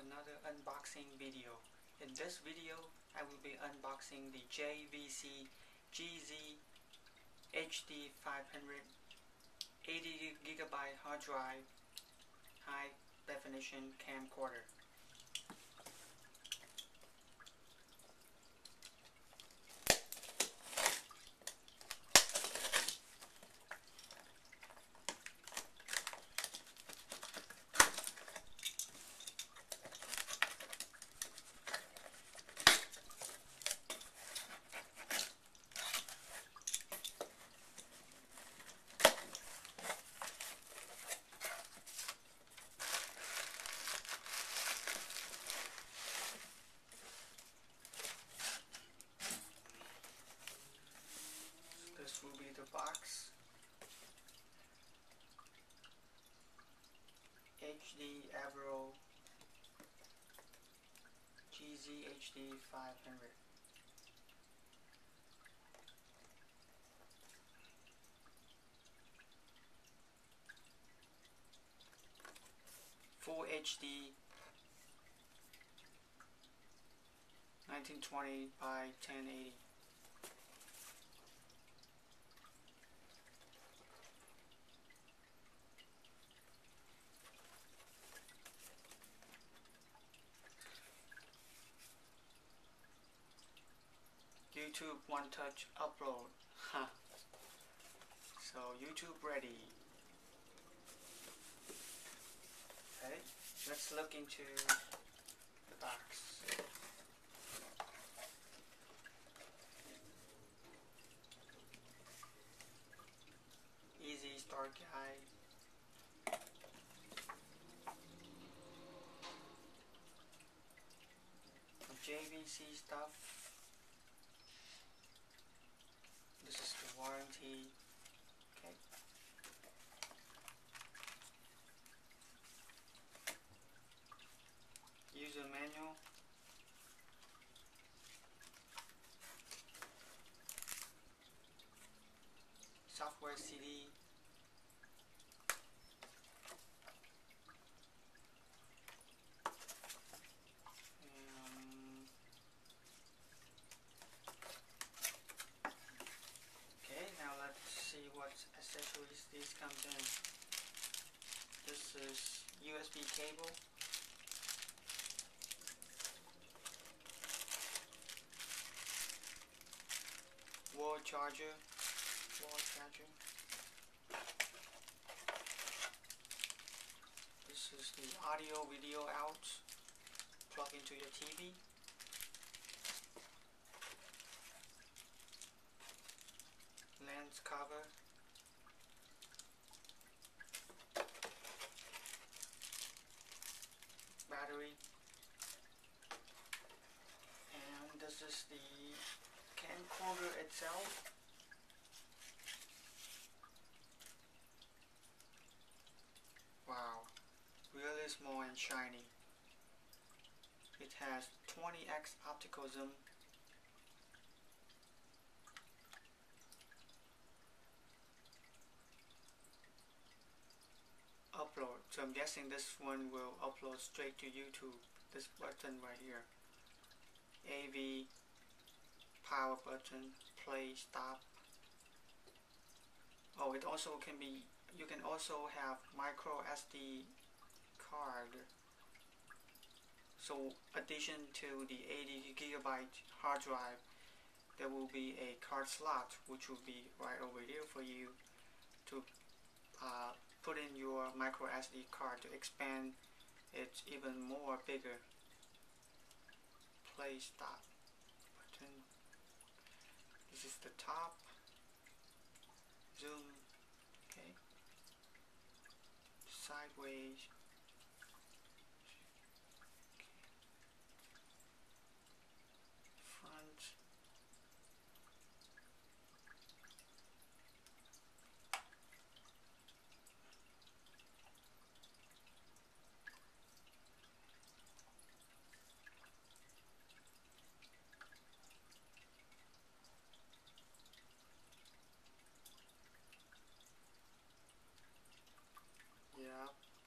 another unboxing video. In this video, I will be unboxing the JVC GZ-HD500 80GB hard drive high definition camcorder. This will be the box. AVCHD GZ-HD500. Full HD 1920 by 1080. YouTube one touch upload. So YouTube ready. Okay, let's look into the box. Easy start guide. JVC stuff. This is the warranty. Okay. User manual. Software CD. See what accessories these comes in. This is USB cable, wall charger. This is the audio video out, plug into your TV. Lens cover, battery, and this is the camcorder itself. Wow, really small and shiny. It has 20x optical zoom. Upload. So I'm guessing this one will upload straight to YouTube. This button right here. AV power button, play, stop. Oh, it also can be, you can also have microSD card. So addition to the 80GB hard drive, there will be a card slot which will be right over here for you to put in your microSD card to expand it even more bigger. Play, stop button. This is the top. Zoom. Okay. Sideways. Okay. Front.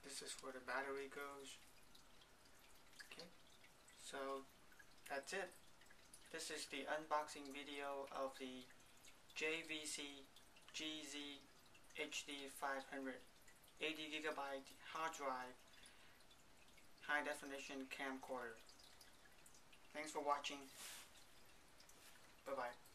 This is where the battery goes. So that's it. This is the unboxing video of the JVC GZ-HD500 80GB hard drive high definition camcorder. Thanks for watching. Bye bye.